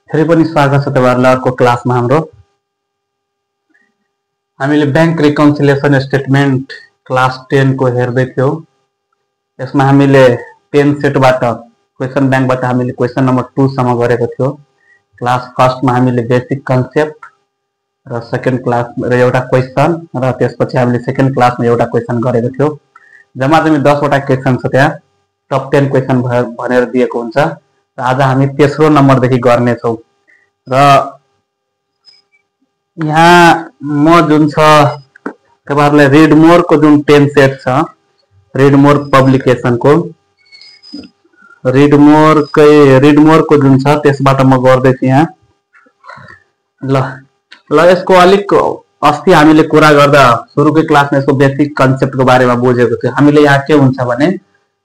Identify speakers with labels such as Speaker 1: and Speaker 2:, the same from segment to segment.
Speaker 1: फेरि पनि स्वागत छ तपाईहरुलाई अर्को क्लासमा हाम्रो। हामीले बैंक रिकन्सिलिएसन स्टेटमेन्ट क्लास 10 को हेर्दै थियौ। यसमा हामीले 10 सेटबाट क्वेशन बैंकबाट हामीले क्वेशन नम्बर 2 सम्म गरेको थियो। क्लास फर्स्ट मा हामीले बेसिक कन्सेप्ट र सेकेन्ड क्लास र एउटा क्वेशन र त्यसपछि हामीले सेकेन्ड क्लास मा एउटा क्वेशन गरेको थियो। जम्मा 10 वटा क्वेशन छ, त्यहाँ टप 10 क्वेशन भनेर दिएको हुन्छ र आज हामी तेस्रो नम्बर देखि गर्ने छौं। र यहाँ म जुन छ तपाईहरुलाई रिड मोर को जुन 10 सेट छ, रिड मोर पब्लिकेशन को रिड मोर को जुन छ त्यसबाट म गर्दै छु यहाँ। ल यसको अलिक अस्ति हामीले कुरा गर्दा सुरुकै क्लासमा यसको बेसिक कन्सेप्ट को बारेमा बुझेको थियो। हामीले यहाँ के हुन्छ भने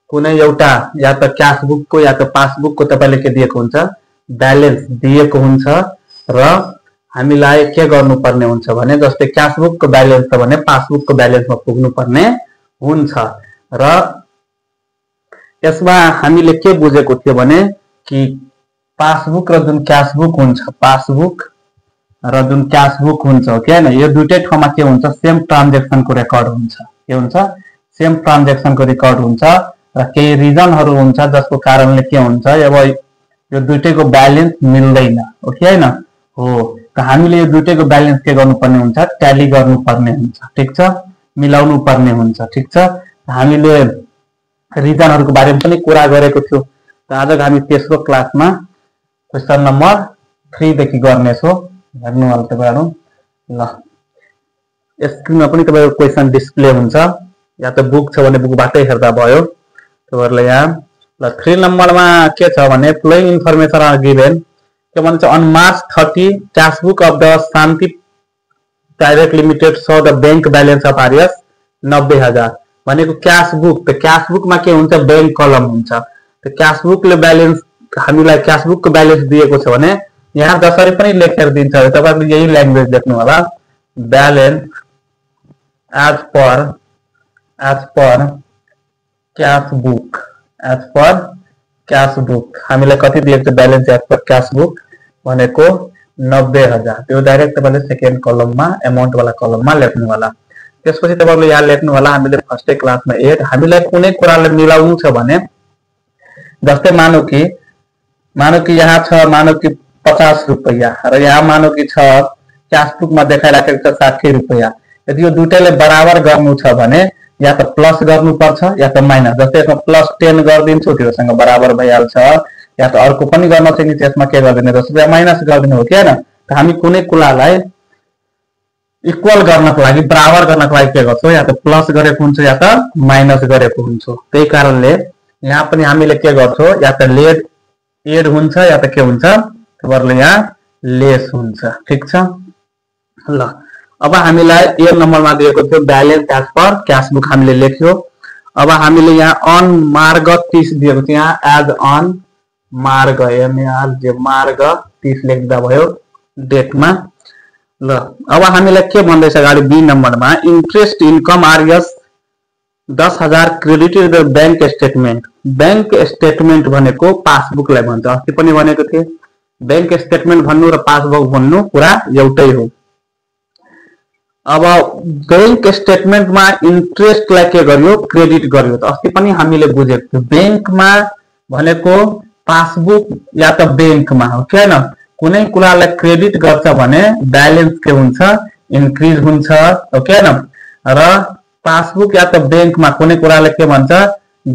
Speaker 1: कुनै एउटा या त क्याश बुक को या त पासबुक को तपाईले के दिएको हुन्छ, ब्यालेन्स दिएको हुन्छ र हामीलाई के गर्नुपर्ने हुन्छ भने जस्तै क्याश बुक को ब्यालेन्स छ भने पासबुक को ब्यालेन्समा पुग्नु पर्ने हुन्छ। र यसमा हामीले के बुझेको थियो भने कि पासबुक र जुन क्याश बुक हुन्छ, पासबुक र जुन क्याश बुक हुन्छ के हैन, यो दुईटै ठाउँमा के हुन्छ, सेम ट्रान्ज्याक्सन को रेकर्ड हुन्छ। के हुन्छ, सेम ट्रान्ज्याक्सन को रेकर्ड हुन्छ र केही रिजनहरु हुन्छ जसको कारणले के हुन्छ, अब यो दुईटैको ब्यालेन्स मिल्दैन हो कि हैन हो। त हामीले यो दुईटैको ब्यालेन्स के गर्नुपर्ने हुन्छ, ट्याली गर्नुपर्ने हुन्छ, ठीक छ, मिलाउनु पर्ने हुन्छ, ठीक छ। हामीले रिजनहरुको बारेमा पनि कुरा गरेको थियो। त आज हामी तेस्रो क्लासमा क्वेशन नम्बर 3 देखि गर्ने छौं। हेर्नु होला तपाईहरु। ल स्क्रिनमा पनि तपाईको क्वेशन डिस्प्ले हुन्छ, या त बुक छ भने बुकबाटै हेर्दा भयो तपाईहरुले। यहाँ ल 3 नम्बरमा के छ भने फ्लोइङ इन्फर्मेसन आर गिभन। के भन्छ, on March 30 cash book of the Shanti private limited so the bank balance of RS 90,000 भनेको क्याश बुक। त क्याश बुकमा के हुन्छ, बैंक कलम हुन्छ। त क्याश बुकले ब्यालेन्स हामीलाई क्याश बुक को ब्यालेन्स दिएको छ भने यहाँ जसरी पनि लेखेर दिन्छ, तपाईहरुले यही ल्याङ्ग्वेज लेख्नु होला, balance as per cash book, as per cash book. हामीलाई कति दिएको छ, balance as per cash book भनेको 90,000। त्यो डाइरेक्ट तपाईले सेकेन्ड कलममा अमाउन्ट वाला कलममा लेख्नु होला। त्यसपछि तपाईले यहाँ लेख्नु होला, हामीले फर्स्टै क्लासमा एड हामीलाई कुनै कुराले मिलाउनु छ भने जस्तै मानौ कि यहाँ छ, मानौ कि 50 रुपैयाँ र यहाँ मानौ कि छ क्याश बुकमा देखाइराखेको छ 60 रुपैयाँ। यदि यो दुईटैले बराबर गर्नु छ भने या त प्लस गर्नु पर्छ या त माइनस। जस्तै यसमा प्लस 10 गर्दिन्छु त्योसँग बराबर भइहाल्छ, या त अर्को पनि गर्न छ नि त्यसमा के गर्दिने, जस्तै माइनस गर्दिनु हो कि हैन। त हामी कुनै कुरालाई इक्वल गर्नको लागि, बराबर गर्नको लागि के गर्छौं, या त प्लस गरेको हुन्छ या त माइनस गरेको हुन्छ। त्यही कारणले यहाँ पनि हामीले के गर्छौं, या त एड हुन्छ या त के हुन्छ, तपाईहरुले यहाँ लेस हुन्छ, ठीक छ। ल अब हामीलाई ए नम्बरमा दिएको थियो balance as per cash book, हामीले लेख्यो। अब हामीले यहाँ अन मार्ग 30 दिएको थियो, यहाँ एज अन मार्ग मार्ग 30 लेख्दा भयो डेटमा। ल अब हामीलाई के भन्दैछ अगाडि बी नम्बरमा, interest income RS 10,000 credited the bank statement. Bank statement भनेको पासबुकलाई भन्छ। अस्ति पनि भनेको थिए बैंक स्टेटमेन्ट भन्नु र पासबुक भन्नु कुरा एउटै हो। अब बैंक स्टेटमेन्टमा इन्ट्रेस्टलाई के गर्यो, क्रेडिट गर्यो। त अस्ति पनि हामीले बुझेको थियो, बैंकमा भनेको पासबुक या त बैंकमा हो कि हैन, कुनै कुरालाई क्रेडिट गर्छ भने ब्यालेन्स के हुन्छ, इन्क्रिज हुन्छ हो कि हैन। र पासबुक या त बैंकमा कुनै कुराले के भन्छ,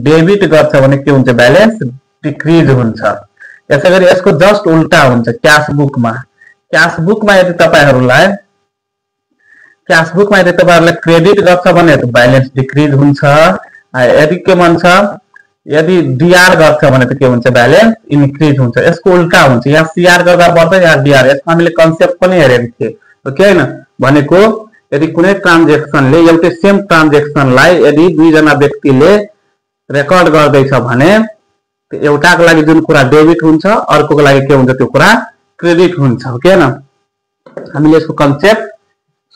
Speaker 1: डेबिट गर्छ भने के हुन्छ, ब्यालेन्स डिक्रिज हुन्छ। यसैगरी यसको जस्ट उल्टा हुन्छ क्याश बुकमा। क्याश बुकमा यदि तपाईहरुलाई क्रेडिट गर्छ भने ब्यालेन्स डिक्रिज हुन्छ। यदि के भन्छ, यदि डीआर गर्छ भने त के हुन्छ, ब्यालेन्स इन्क्रिज हुन्छ। यसको उल्टा हुन्छ, यहाँ सीआर गर्दा पर्छ, यहाँ डीआर। यसमा हामीले कन्सेप्ट पनि हेरेको थिए हो कि हैन। भनेको यदि कुनै ट्रान्ज्याक्सनले एउटै सेम ट्रान्ज्याक्सनलाई यदि दुई जना व्यक्तिले रेकर्ड गर्दैछ भने एउटाको लागि जुन कुरा डेबिट हुन्छ, अर्कोको लागि के हुन्छ, त्यो कुरा क्रेडिट हुन्छ हो कि हैन। हामीले यसको कन्सेप्ट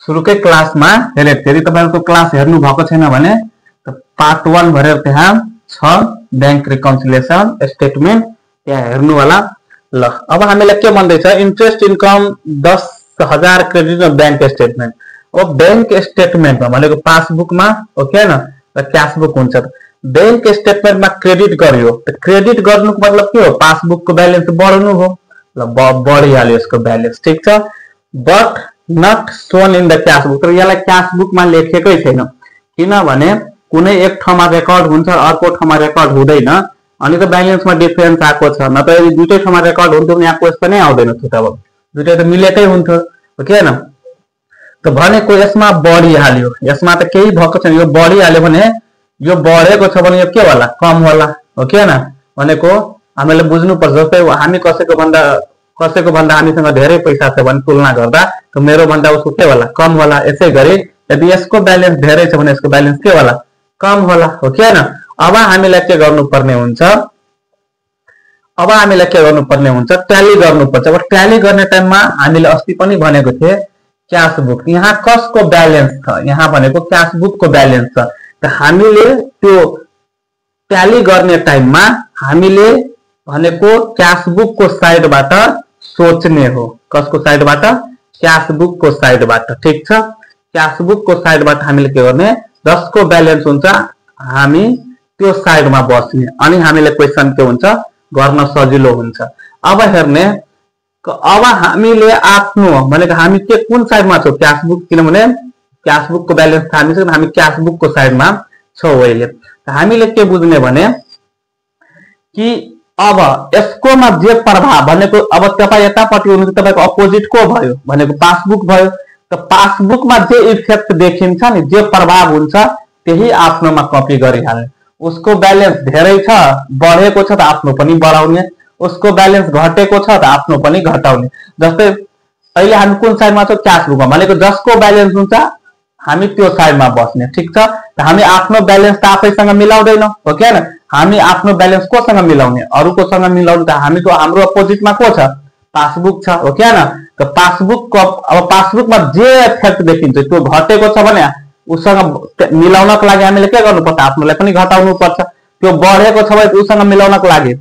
Speaker 1: सुरुकै क्लासमा हेरेको थियौ। यदि तपाईहरुको क्लास हेर्नु भएको छैन भने पार्ट 1 भनेर त्यहाँ छ बैंक रिकन्सिलिएसन स्टेटमेन्ट, त्यहाँ हेर्नु होला। ल अब हामीलाई के भन्दैछ interest income 10,000 credit bank statement. अब बैंक स्टेटमेन्टमा भनेको पासबुकमा ओके हैन र क्यासबुक हुन्छ। बैंक स्टेटमेन्टमा क्रेडिट गर्यो त क्रेडिट गर्नुको मतलब के हो पासबुकको ब्यालेन्स बढ्नु हो। ल बढिहाल्यो यसको ब्यालेन्स ठीक छ but not shown in the cashbook. तर यसलाई क्यासबुकमा लेखेकै छैन किनभने कुनै एक ठाउँमा रेकर्ड हुन्छ अर्को ठाउँमा रेकर्ड हुँदैन अनि त ब्यालेन्समा डिफरेन्स आएको छ न त यदि दुईटै ठाउँमा रेकर्ड हुन्थ्यो भने यहाँको यस्तो नै आउँदैन थियो त। अब दुईटै त मिलेकै हुन्थ्यो ओके हैन त भनेको यसमा बढिहाल्यो यसमा त केही भएको छैन यो बढिहाल्यो भने यो बढेको छ भने यो के होला कम होला ओके हैन भनेको हामीले बुझ्नु पर्छ। जस्तै हामी कसैको भन्दा हामीसँग धेरै पैसा छ भने तुलना गर्दा त मेरो भन्दा उसको के होला कम होला। यसै गरी यदि यसको ब्यालेन्स धेरै छ भने यसको ब्यालेन्स के होला कम होला ओके हैन। अब हामीलाई के गर्नुपर्ने हुन्छ ट्याली गर्नुपर्छ। अब ट्याली गर्ने टाइममा हामीले अस्ति पनि भनेको थिए क्यासबुक यहाँ कसको ब्यालेन्स छ यहाँ भनेको क्यासबुकको ब्यालेन्स छ त हामीले त्यो ट्याली गर्ने टाइममा हामीले भनेको क्यासबुकको साइडबाट सोच्ने हो। कसको साइडबाट क्यासबुकको साइडबाट ठीक छ। क्यासबुकको साइडबाट हामीले के गर्ने जसको ब्यालेन्स हुन्छ हामी त्यो साइडमा बस्ने अनि हामीले क्वेशन के हुन्छ गर्न सजिलो हुन्छ। अब हेर्ने अब हामीले आफ्नो भनेको हामी के कुन साइडमा छौं क्यासबुक किनभने क्यासबुकको ब्यालेन्स थाहा छ हामी क्यासबुकको साइडमा छौं अहिले। हामीले के बुझ्ने भने कि अब यसकोमा जे प्रभाव भनेको अब तपाई यतापट्टि हुनुहुन्छ तपाईको अपोजिट को भयो भनेको पासबुक भयो त पासबुकमा जे इफेक्ट देखिन्छ नि जे प्रभाव हुन्छ त्यही आफ्नोमा कपी गरिहाल्ने। उसको ब्यालेन्स धेरै छ बढेको छ त आफ्नो पनि बढाउने उसको ब्यालेन्स घटेको छ त आफ्नो पनि घटाउने। जस्तै अहिले हामी कुन साइडमा छौं क्यासबुकमा भनेको जसको ब्यालेन्स हुन्छ हामी त्यो साइडमा बस्ने ठीक छ। त हामी आफ्नो ब्यालेन्स त आफैसँग मिलाउँदैनौ ओके हैन हामी आफ्नो ब्यालेन्स कोसँग मिलाउने अरूकोसँग मिलाउने त हामीको हाम्रो अपोजिटमा को छ पासबुक छ ओके हैन। त पासबुक अब पासबुकमा जे इफेक्ट देखिन्छ त्यो घटेको छ भने उसँग मिलाउनको लागि हामीले के गर्नुपर्छ आफ्नोलाई पनि घटाउनु पर्छ। त्यो बढेको छ भने उसँग मिलाउनको लागि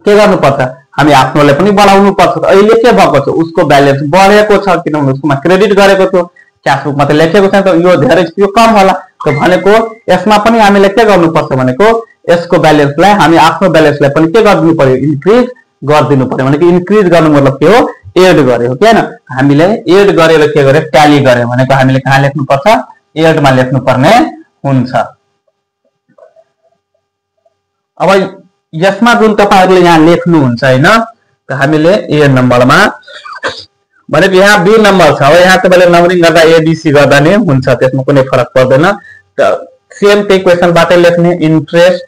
Speaker 1: के गर्नुपर्छ हामी आफ्नोलाई पनि बढाउनु पर्छ। अहिले के भएको छ उसको ब्यालेन्स बढेको छ किनभने उसकोमा क्रेडिट गरेको थियो क्यासबुकमा त लेखेको छैन त यो धेरै यो कम होला त भनेको यसमा पनि हामीले के गर्नुपर्छ भनेको यसको ब्यालेन्सलाई हामी आफ्नो ब्यालेन्सलाई पनि के गर्दिनु पर्यो इन्क्रिज गर्दिनु पर्यो। भनेको इन्क्रिज गर्नु मतलब के हो एड गर्यो के हैन हामीले एड गरेर के गरे ट्याली गरे भनेको हामीले कहाँ लेख्नु पर्छ एडमा लेख्नु पर्ने हुन्छ। अब यसमा जुन तपाईहरुले यहाँ लेख्नु हुन्छ हैन त हामीले ए नम्बरमा भनेको यहाँ बी नम्बर छ। अब यहाँ तपाईले नम्बरिङ गर्दा एबीसी गर्दा नि हुन्छ त्यसमा कुनै फरक पर्दैन त सेम त्यही क्वेशनबाटै लेख्ने इन्ट्रेस्ट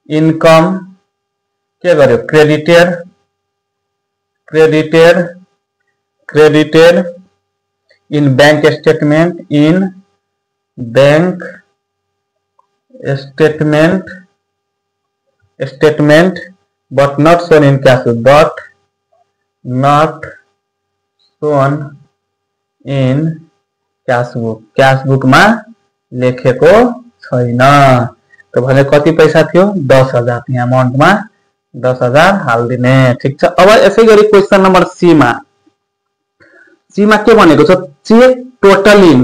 Speaker 1: इन्कम के गर्यो credited in bank statement but not shown in cashbook मा लेखेको छैन त भने कति पैसा थियो 10,000 यहाँ अमाउन्टमा 10,000 हाल्दिने ठीक छ। अब यसै गरी क्वेशन नम्बर सी मा के भनेको छ cheque totalling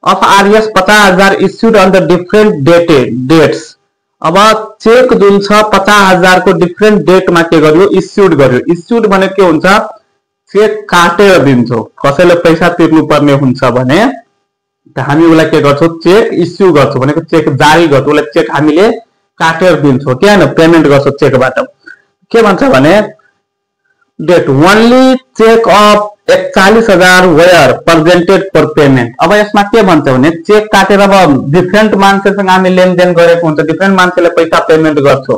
Speaker 1: of RS 50,000 issued on the different dates. अब चेक जुन छ 50,000 को डिफरेंट डेटमा के गर्यो इश्यूड गर्यो। इश्यूड भने के हुन्छ चेक काटेर दिन्छौ कसैले पैसा तिर्नु पर्ने हुन्छ भने त हामी उलाई के गर्छौ चेक इश्यू गर्छौ भनेको चेक जारी गर्छौ उलाई चेक हामीले काटेर दिन्छौ के हैन पेमेन्ट गर्छौ चेकबाट। के भन्छ भने that only cheque of 41,000 were presented for payment. अब यसमा के भन्छ भने चेक काटेर अब डिफरेंट मान्छेसँग हामी लेनदेन गरेको हुन्छ डिफरेंट मान्छेले पैसा पेमेन्ट गर्छौ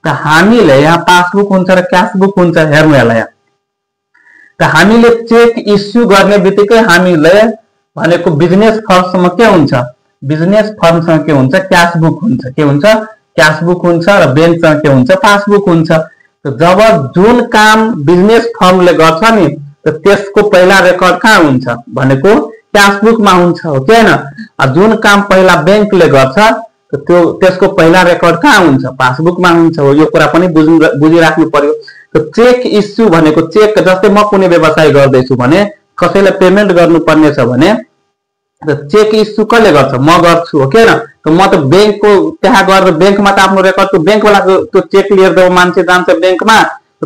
Speaker 1: त हामीले यहाँ पासबुक हुन्छ र क्यासबुक हुन्छ हेर्नु होला यहाँ त हामीले चेक इश्यू गर्ने बित्तिकै हामीले भनेको बिजनेस फर्मसँग के हुन्छ बिजनेस फर्मसँग के हुन्छ क्यासबुक हुन्छ के हुन्छ क्यासबुक हुन्छ र बैंकसँग के हुन्छ पासबुक हुन्छ। त जब जुन काम बिजनेस फर्मले गर्छ नि त त्यसको पहिला रेकर्ड कहाँ हुन्छ भनेको क्यासबुकमा हुन्छ हो के हैन। जुन काम पहिला बैंकले गर्छ त त्यो त्यसको पहिला रेकर्ड कहाँ हुन्छ पासबुकमा हुन्छ हो यो कुरा पनि बुझिराख्नु पर्यो। त चेक इस्यु भनेको चेक जस्तै म कुनै व्यवसाय गर्दैछु भने कसैलाई पेमेन्ट गर्नुपर्ने छ भने चेक इस्यु कसले गर्छ म गर्छु हो के न त म त बैंकको त्यहाँ गएर बैंकमा त आफ्नो रेकर्ड बैंकवालाको त्यो चेक लिएर जब मान्छे जान्छ बैंकमा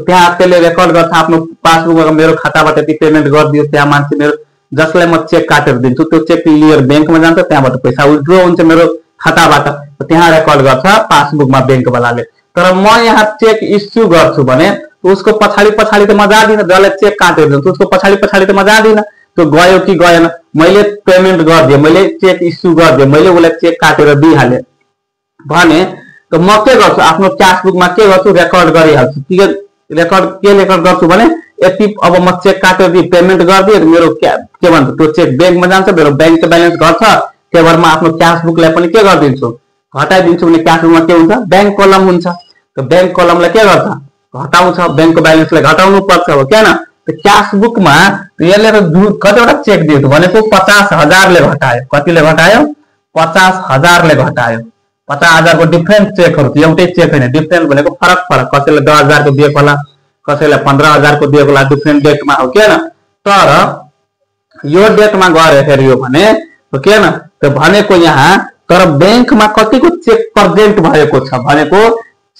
Speaker 1: त्यहाँ त्यसले रेकर्ड गर्छ आफ्नो पासबुकमा मेरो खाताबाट यति पेमेन्ट गरिदियो त्यहाँ मान्छे मेरो जसलाई म चेक काटेर दिन्छु त्यो चेक लिएर बैंकमा जान्छ त्यहाँबाट पैसा विथड्र हुन्छ मेरो खाताबाट त्यहाँ रेकर्ड गर्छ पासबुकमा बैंकवालाले तर म यहाँ चेक इस्यु गर्छु भने उसको पछाडि पछाडि त म जाँदिनँ जसलाई चेक काटेर दिन्छु उसको पछाडि पछाडि त म जाँदिनँ त्यो गयो कि गएन मैले पेमेन्ट गरिदिएँ मैले चेक इस्यु गरिदिएँ मैले उसलाई चेक काटेर दिइहालेँ भने त म के गर्छु आफ्नो क्यासबुकमा के गर्छु रेकर्ड गरिहाल्छु रेकर्ड गर्छु भने यति अब म चेक काटेर दिएँ पेमेन्ट गरिदिएँ मेरो के भन्छ त्यो चेक बैंकमा जान्छ मेरो बैंकको ब्यालेन्स घट्छ त्यही भएर म आफ्नो क्यासबुकलाई पनि के गरिदिन्छु घटाइदिन्छु भने क्यासबुकमा के हुन्छ बैंक कलम हुन्छ त्यो बैंक कलमलाई के गर्छ घटाउँछ बैंकको ब्यालेन्सलाई घटाउनु पर्छ हो क्या न क्यासबुकमा यसले त कतिवटा चेक दियो भनेको 50,000ले घटायो कतिले घटायो 50,000ले घटायो 50,000 को डिफरेन्ट चेकहरु एउटै चेक हैन डिफरेन्ट भनेको फरक फरक कसैले 10,000 को दिएको होला कसैले 15,000 को दिएको होला डिफरेन्ट डेटमा हो के न तर यो डेटमा गएर हेर्यो भने हो के न त भनेको यहाँ तर बैंकमा कतिको चेक प्रेजेन्ट भएको छ भनेको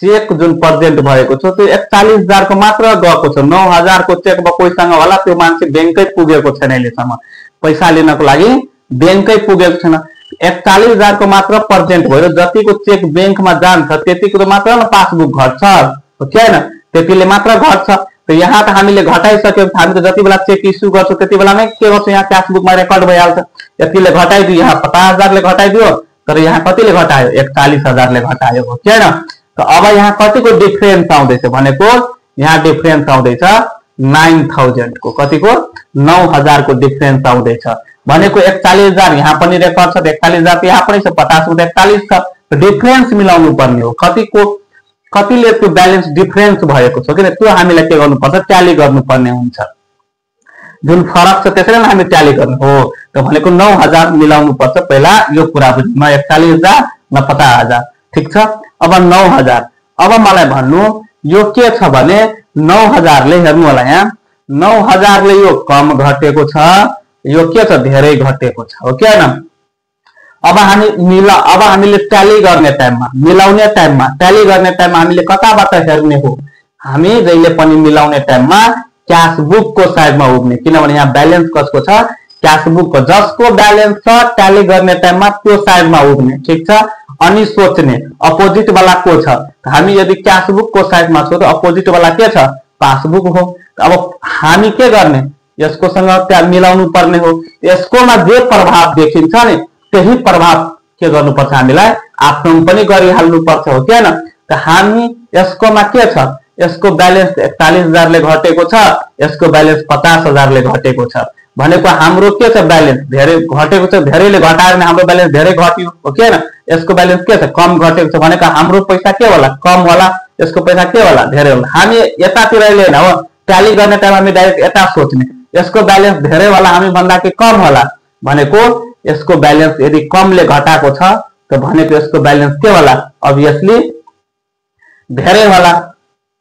Speaker 1: चेक जुन प्रेजेन्ट भएको छ त्यो 41,000 को मात्र गएको छ 9,000 को चेक कोहीसँग होला त्यो मान्छे बैंकै पुगेको छैन अहिलेसम्म पैसा लिनको लागि बैंकै पुगेको छैन 41,000 को मात्र प्रेजेन्ट भयो जतिको चेक बैंकमा जान्छ त्यतिको मात्र न पासबुक घट्छ हो के हैन त्यतिले मात्र घट्छ त यहाँ त हामीले घटाइसक्यौं हामी त जति बेला चेक इस्यु गर्छौं त्यति बेला नै के गर्छौं यहाँ क्यासबुकमा रेकर्ड भइहाल्छ यतिले घटाइदियो यहाँ 50,000 ले घटाइदियो तर यहाँ कतिले घटायो 41,000 ले घटायो हो के हैन त अब यहाँ कतिको डिफरेन्स आउँदैछ भनेको यहाँ डिफरेन्स आउँदैछ 9,000 को कतिको 9,000 को डिफरेन्स आउँदैछ भनेको 41,000 यहाँ पनि रेकर्ड छ 41,000 यहाँ पनि छ 50 को 41 छ डिफरेन्स मिलाउनु पर्ने हो कतिको कतिले त्यो ब्यालेन्स डिफरेन्स भएको छ किन त्यो हामीलाई के गर्नुपर्छ ट्याली गर्नुपर्ने हुन्छ जुन फरक छ त्यसैले हामी ट्याली गर्नु हो त भनेको 9,000 मिलाउनु पर्छ पहिला यो कुरा बुझ्नु न 41,000 न 50,000 ठीक छ अब 9,000 अब मलाई भन्नु यो के छ भने 9,000 ले हेर्नु होला यहाँ 9,000 ले यो कम घटेको छ यो के छ धेरै घटेको छ हो के हैन अब हामीले ट्याली गर्ने टाइममा मिलाउने टाइममा ट्याली गर्ने टाइममा हामीले कताबाट हेर्ने हो हामी जहिले पनि मिलाउने टाइममा क्यासबुक को साइडमा उभ्ने किनभने यहाँ ब्यालेन्स कसको छ क्यासबुक को जसको ब्यालेन्स छ ट्याली गर्ने टाइममा त्यो साइडमा उभ्ने ठीक छ अनि सोच्ने अपोजिट वाला को छ हामी यदि क्यासबुक को साइडमा छौ त अपोजिट वाला के छ पासबुक हो अब हामी के गर्ने यसको सँग त्यहाँ मिलाउनु पर्ने हो यसकोमा जे प्रभाव देखिन्छ नि त्यही प्रभाव के गर्नुपर्छ हामीलाई आफ्नो पनि गरिहाल्नु पर्छ हो के न त हामी यसकोमा के छ यसको ब्यालेन्स 41,000 ले घटेको छ यसको ब्यालेन्स 50,000 ले घटेको छ भनेको हाम्रो के छ ब्यालेन्स धेरै घटेको छ धेरैले घटायो भने हाम्रो ब्यालेन्स धेरै घट्यो हो के न यसको ब्यालेन्स के छ कम घटेको छ भनेको हाम्रो पैसा के होला कम होला यसको पैसा के होला धेरै होला हामी यतातिर लिएन हो ट्याली गर्ने टाइम हामी डाइरेक्ट यता सोच्ने यसको ब्यालेन्स धेरै होला हामी भन्दा के कम होला भनेको यसको ब्यालेन्स यदि कमले घटाको छ त भनेको यसको ब्यालेन्स के होला अभियसली धेरै होला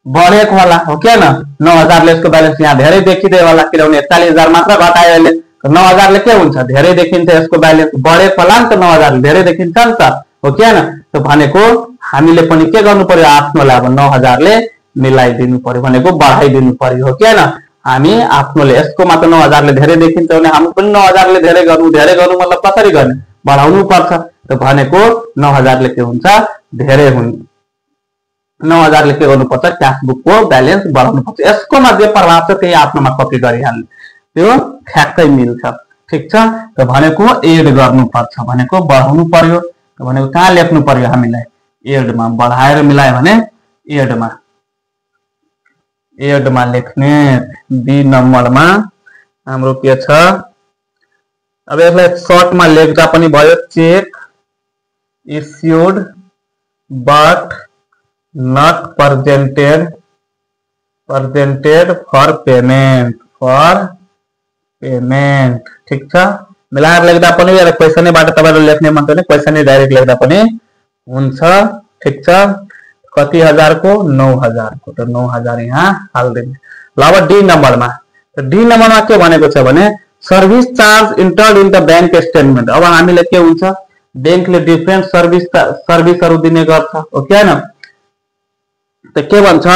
Speaker 1: बढेको होला हो के न 9,000 ले यसको ब्यालेन्स यहाँ धेरै देखिदै होला किनभने 41,000 मात्र घटायो अहिले 9,000 ले के हुन्छ धेरै देखिन्छ यसको ब्यालेन्स बढेको होला नि त 9,000 धेरै देखिन्छ नि त हो के न त भनेको हामीले पनि के गर्नु पर्यो आफ्नोलाई अब 9,000 ले मिलाइदिनु पर्यो भनेको बढाइदिनु पर्यो हो के न हामी आफ्नोले यसको मात्र 9,000 ले धेरै देखिन्छ भने हामी पनि 9,000 ले धेरै गर्नु मतलब कसरी गर्ने बढाउनु पर्छ त भनेको 9,000 ले के हुन्छ धेरै हुन्छ 9,000 ले के गर्नुपर्छ क्यासबुक को ब्यालेन्स बढाउनु पर्छ यसकोमा जे प्रभाव छ त्यही आफ्नोमा कपी गरिहाल्नु त्यो ठ्याक्कै मिल्छ ठीक छ त भनेको एड गर्नुपर्छ भनेको बढाउनु पर्यो त भनेको कहाँ लेख्नु पर्यो हामीलाई एडमा बढाएर मिलायो भने एडमा लेख्ने बी नम्बरमा हाम्रो के छ अब यसलाई सर्टमा लेख्दा पनि भयो check issued but not presented for payment ठीक छ मिलाएर लेख्दा पनि या क्वेशनैबाट तपाईले लेख्ने मन भने क्वेशनै डाइरेक्ट लेख्दा पनि हुन्छ ठीक छ कति हजार को 9,000 को, तो 9,000 यहाँ हाल्दिने। ल अब डी नम्बरमा, तो डी नम्बरमा के भनेको छ भने service charge entered in the bank statement. अब हामीले के हुन्छ बैंकले डिफरेन्ट सर्भिसहरु दिने गर्छ, ओके हैन। तो के भन्छ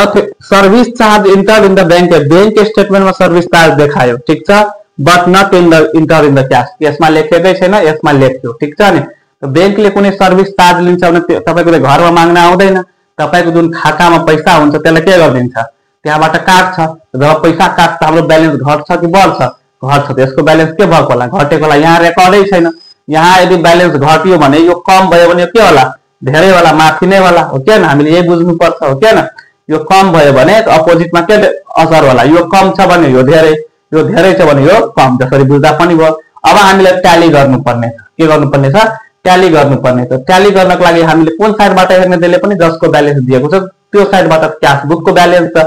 Speaker 1: service charge entered in the bank स्टेटमेन्टमा सर्भिस चार्ज देखायो, ठीक छ, but not entered in the cash. यसमा लेखेकै छैन, यसमा लेख्यो, ठीक छ नि। तो बैंकले कुनै सर्भिस चार्ज लिन्छ भने तपाईको घरमा माग्न आउँदैन, तपाईको जुन खातामा पैसा हुन्छ त्यसलाई के गरिदिन्छ, त्यहाँबाट काट्छ। जब पैसा काट्छ हाम्रो ब्यालेन्स घट्छ कि बढ्छ, घट्छ। त यसको ब्यालेन्स के भएको होला, घटेको होला। यहाँ रेकर्डै छैन। यहाँ यदि ब्यालेन्स घट्यो भने यो कम भयो भने के होला, धेरै होला, माथि नै होला, हो के हैन। हामीले यही बुझ्नु पर्छ, हो के हैन। यो कम भयो भने अपोजिटमा के असर होला, यो कम छ भने यो धेरै, यो धेरै छ भने यो कम, जसरी बुझ्दा पनि भयो। अब हामीले ट्याली गर्नुपर्ने छ, के गर्नुपर्ने छ, ट्याली गर्नुपर्ने छ। ट्याली गर्नको लागि हामीले कुन साइडबाट हेर्ने, त्यसले पनि जसको ब्यालेन्स दिएको छ त्यो साइडबाट क्याश बुकको ब्यालेन्स छ।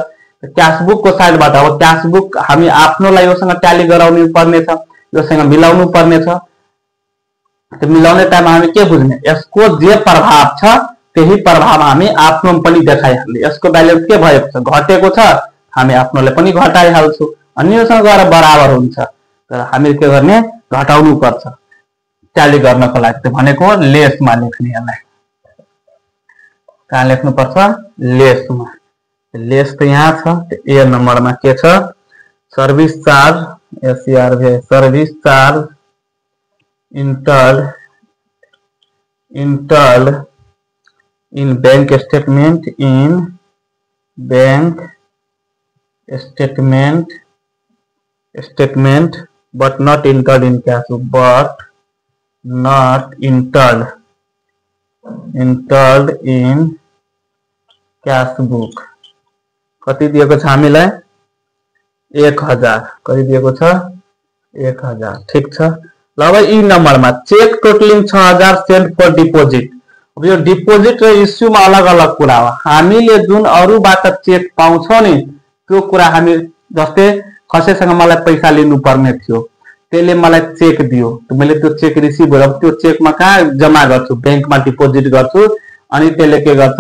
Speaker 1: क्याश बुकको साइडबाट अब क्याश बुक हामी आफ्नोलाई योसँग ट्याली गराउनु पर्ने छ, योसँग मिलाउनु पर्ने छ। त्यो मिलाउने टाइममा हामी के बुझ्ने, यसको जे प्रभाव छ त्यही प्रभाव हामी आफ्नोमा पनि देखाइहाल्ने। यसको ब्यालेन्स के भएको छ, घटेको छ, हामी आफ्नोले पनि घटाइहाल्छौँ, अनि योसँग गएर बराबर हुन्छ। तर हामी के गर्ने, घटाउनु पर्छ। ट्याली गर्नको लागि भनेको लेसमा लेख्ने, यसलाई कहाँ लेख्नु पर्छ, लेसमा। लेस त यहाँ छ। ए नम्बरमा के छ, service charge SRV, service charge entered in bank statement, in bank statement but not entered in cash book, but not entered in cash book। कति दिएको छ हामीलाई, 1000। कति दिएको छ, 1000, ठीक छ। ल अब ई नम्बरमा चेक टोटलिङ 6000 सेन्ट फर डिपोजिट। अब यो डिपोजिट र इस्युमा अलग अलग कुरा हो। हामीले जुन अरूबाट चेक पाउँछौं नि त्यो कुरा हामी, जस्तै कसैसँग मलाई पैसा लिनु पर्ने थियो, त्यसले मलाई चेक दियो, त मैले त्यो चेक रिसिभ गरेर त्यो चेकमा कहाँ जम्मा गर्छु, बैंकमा डिपोजिट गर्छु। अनि त्यसले के गर्छ,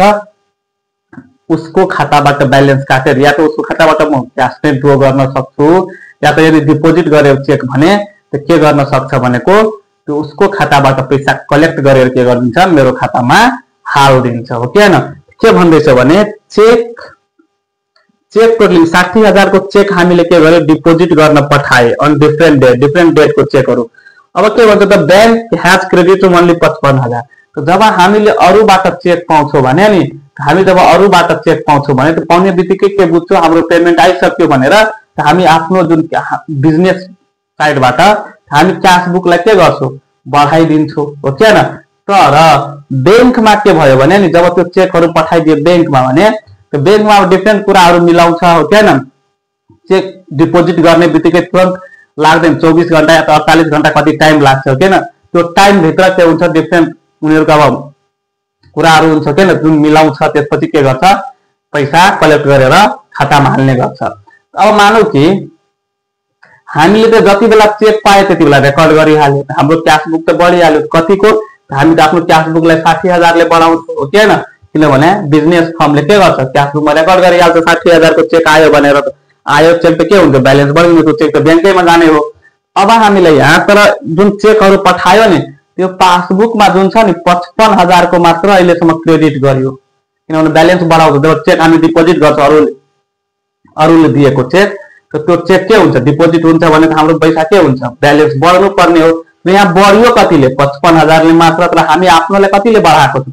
Speaker 1: उसको खाताबाट ब्यालेन्स काटेर या त उसको खाताबाट म क्याश नै ड्रो गर्न सक्छु, या त यदि डिपोजिट गरेर चेक भने त के गर्न सक्छ भनेको त्यो उसको खाताबाट पैसा कलेक्ट गरेर के गरिदिन्छ, मेरो खातामा हाल्दिन्छ, हो कि हैन। के भन्दैछ भने चेक टोटलिङ 60,000 को चेक हामीले के गर्यो, डिपोजिट गर्न पठाए अन डिफरेन्ट डेट को चेकहरु। अब के भन्छ त, बैंक हैज क्रेडिट ओन्ली 55,000। तो जब हामीले अरूबाट चेक पाउँछौं भने नि, हामी जब अरूबाट चेक पाउँछौं भने त पाउने बित्तिकै के बुझ्छौं, हाम्रो पेमेन्ट आइसक्यो भनेर हामी आफ्नो जुन बिजनेस साइडबाट हामी क्याश बुकलाई के गर्छौं, बढाइदिन्छौं, हो कि हैन। तर बैंकमा के भयो भने नि, जब त्यो चेकहरु पठाइदियो बैंकमा भने त्यो बैंकमा डिफरेन्ट कुराहरु मिलाउँछ, हो कि हैन। चेक डिपोजिट गर्ने बित्तिकै तुरन्त लाग्दैन, 24 घण्टा या 48 घण्टा कति टाइम लाग्छ, हो कि हैन। त्यो टाइम भित्र के हुन्छ, डिफरेन्ट उनीहरुको अब कुराहरु हुन्छ, के हैन, जुन मिलाउँछ। त्यसपछि के गर्छ, पैसा कलेक्ट गरेर खातामा हाल्ने गर्छ। अब मानौ कि हामीले त जति बेला चेक पाए त्यति बेला रेकर्ड गरिहाल्यो, हाम्रो क्याश बुक त बढिहाल्यो। कतिको, हामी त आफ्नो क्याश बुकलाई 60,000 ले बढाउँछौं, हो कि हैन। किनभने बिजनेस फर्मले के गर्छ, क्याश बुकमा रेकर्ड गरिहाल्छ 60,000 को चेक आयो भनेर। आयो चेक त के हुन्छ, ब्यालेन्स बढ्ने, त्यो चेक त बैंकैमा जाने हो। अब हामीले यहाँ तर जुन चेकहरु पठायो नि त्यो पासबुकमा जुन छ नि 55,000 को मात्र अहिलेसम्म क्रेडिट गर्यो, किनभने ब्यालेन्स बढाउँछ। जब चेक हामी डिपोजिट गर्छ अरूले दिएको चेक, त त्यो चेक के हुन्छ, डिपोजिट हुन्छ भने हाम्रो पैसा के हुन्छ, ब्यालेन्स बढ्नु पर्ने हो। यहाँ बढ्यो कतिले, 55,000 ले मात्र। तर हामी आफ्नोलाई कतिले बढाएको छ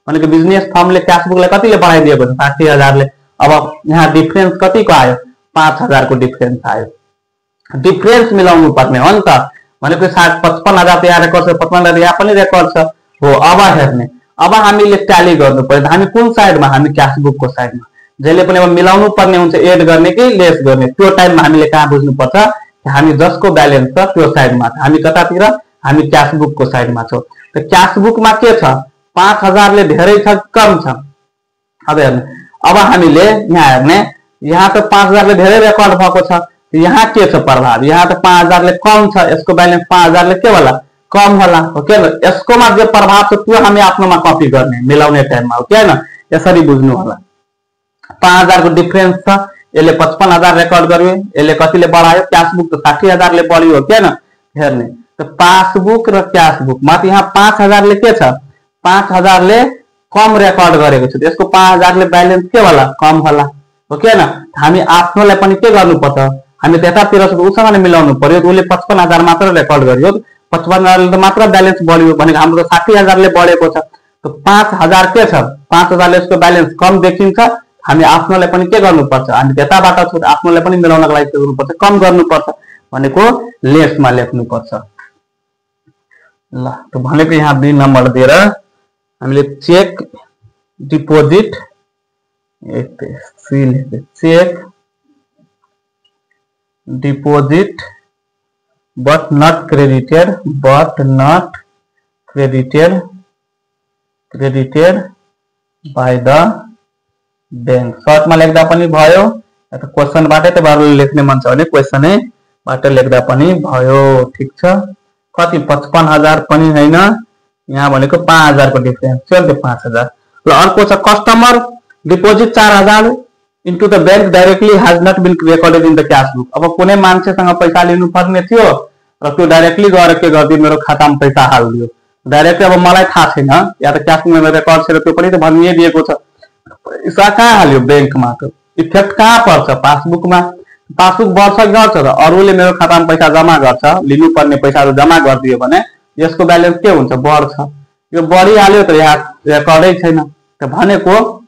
Speaker 1: भनेको बिजनेस फर्मले क्याश बुकलाई कतिले बढाइदिएको छ, 60,000 ले। अब यहाँ डिफरेन्स कतिको आयो, 5,000 को डिफरेन्स आयो। डिफरेन्स मिलाउनु पर्ने हो नि त, भनेको 55,000 त यहाँ रेकर्ड छ, 55,000 यहाँ पनि रेकर्ड छ हो। अब हेर्ने, अब हामीले ट्याली गर्नु पर्यो। हामी कुन साइडमा, हामी क्याश बुकको साइडमा, जहिले पनि अब मिलाउनु पर्ने हुन्छ, एड गर्ने कि लेस गर्ने। त्यो टाइममा हामीले कहाँ बुझ्नु पर्छ, हामी जसको ब्यालेन्स छ त्यो साइडमा, हामी कतातिर, हामी क्याश बुकको साइडमा छौं। त क्याश बुकमा के छ, 5,000 ले धेरै छ कम छ। अब हेर्ने, अब हामीले यहाँ हेर्ने, यहाँ त 5,000 ले धेरै रेकर्ड भएको छ, यहाँ के छ प्रभाव, यहाँ त 5,000 ले कम छ, यसको ब्यालेन्स 5,000 ले के होला, कम होला, हो कि हैन। यसकोमा जे प्रभाव छ त्यो हामी आफ्नोमा कपी गर्ने मिलाउने टाइममा, हो कि हैन। यसरी बुझ्नु होला। 5000 को डिफरेन्स छ, यसले 55,000 रेकर्ड गर्यो, यसले कतिले बढायो, क्यासबुक त 60,000 ले बढ्यो हो किन हेर्ने। त पासबुक र क्यासबुक मा यहाँ 5000 ले के छ, 5000 ले कम रेकर्ड गरेको छ, त्यसको 5000 ले ब्यालेन्स के होला, कम होला हो किन। हामी आफ्नोलाई पनि के गर्नुपर्छ, हामी त्यतातिर उसँग नै मिलाउनु पर्यो। उसले 55,000 मात्र रेकर्ड गर्यो, 55,000 ले मात्र ब्यालेन्स बढ्यो भनेको हाम्रो त 60,000 ले बढेको छ। त 5000 के छ, 5000 ले यसको ब्यालेन्स कम देखिन्छ। हामी आफ्नोलाई पनि के गर्नुपर्छ, हामी त्यताबाट आफ्नोलाई पनि मिलाउनको लागि के गर्नुपर्छ, कम गर्नुपर्छ भनेको लेसमा लेख्नुपर्छ। ल त भनेको यहाँ 2 नम्बर दिएर हामीले cheque deposit cheque deposit but not credited by the bank. Short में लेख्दा पनि भयो, क्वेश्चन बाटै त बारले लेख्ने मन छ भने क्वेश्चनै बाट लेख्दा पनि भयो। ठीक छ, कति 55,000 पनि हैन, यहाँ भनेको 5000 को डिफरेन्स छ, त्यो 5000। ल अर्को छ customer deposit 4000 into the bank directly has not been recorded in the cash book। अब कुनै मान्छेसँग पैसा लिनु पर्ने थियो र त्यो डाइरेक्टली गएर के गर्दियो, मेरो खातामा पैसा हाल्दियो डाइरेक्टली। अब मलाई थाहा छैन, या त क्याश बुकमा रेकर्ड छ, त्यो पनि त भनिदिएको छ, पैसा कहाँ हाल्यो बैंकमा, त इफेक्ट कहाँ पर्छ, पासबुकमा। पासबुक वर्ष गर्छ र अरूले मेरो खातामा पैसा जम्मा गर्छ, लिनुपर्ने पैसाहरू जम्मा गरिदियो भने यसको ब्यालेन्स के हुन्छ, बढ्छ। यो बढिहाल्यो त यहाँ रेकर्डै छैन, त भनेको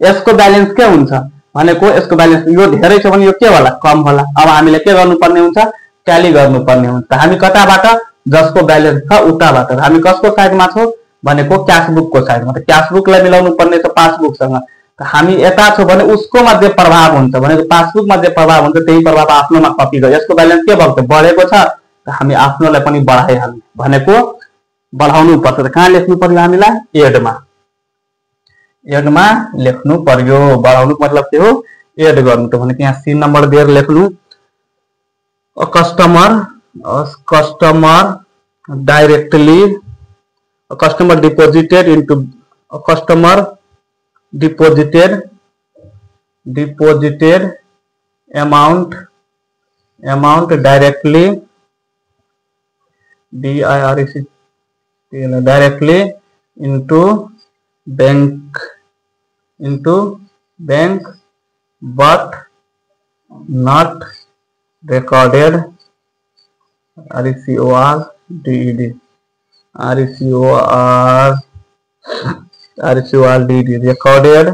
Speaker 1: यसको ब्यालेन्स के हुन्छ भनेको यसको ब्यालेन्स यो धेरै छ भने यो के होला, कम होला। अब हामीले के गर्नुपर्ने हुन्छ, ट्याली गर्नुपर्ने हुन्छ। हामी कताबाट, जसको ब्यालेन्स छ उताबाट। हामी कसको साइडमा छौं भनेको क्यासबुकको साइडमा। त क्यासबुकलाई मिलाउनु पर्ने छ पासबुकसँग। त हामी यता छौं भने उसकोमा जे प्रभाव हुन्छ भनेको पासबुकमा जे प्रभाव हुन्छ त्यही प्रभाव आफ्नोमा कपी गर्यो। यसको ब्यालेन्स के भएको छ, बढेको छ, त हामी आफ्नोलाई पनि बढाइहाल्ने भनेको बढाउनु पर्छ। त कहाँ लेख्नु पर्यो, हामीलाई एडमा लेख्नु पर्यो। बढाउनु मतलब के हो, एड गर्नु। त भनेको यहाँ सी नम्बर दिएर लेख्नु, customer directly customer deposited into customer deposited amount directly directly into bank but not recorded RCORDD recorded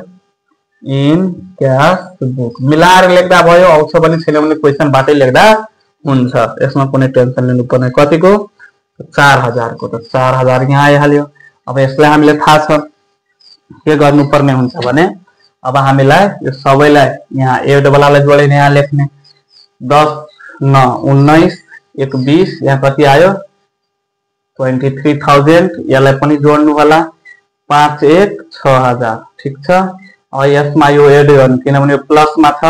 Speaker 1: in cash book। मिलाएर लेख्दा भयो, आउँछ भने छैन भने क्वेशन बाटै लेख्दा हुन्छ, यसमा कुनै टेन्सन लिनु पर्दैन। कतिको 4000 को, त 4000 यहाँ आइहाल्यो। अब यसलाई हामीले थाहा छ के गर्नुपर्ने हुन्छ भने अब हामीलाई यो सबैलाई यहाँ एड वालालाई जोडेर यहाँ लेख्ने 10 9 19 1 20 यहाँ कति आयो 23,000। यसलाई पनि जोड्नु होला 5 1 6000। ठीक छ, अब यसमा यो एड गर्नु किनभने यो प्लसमा छ,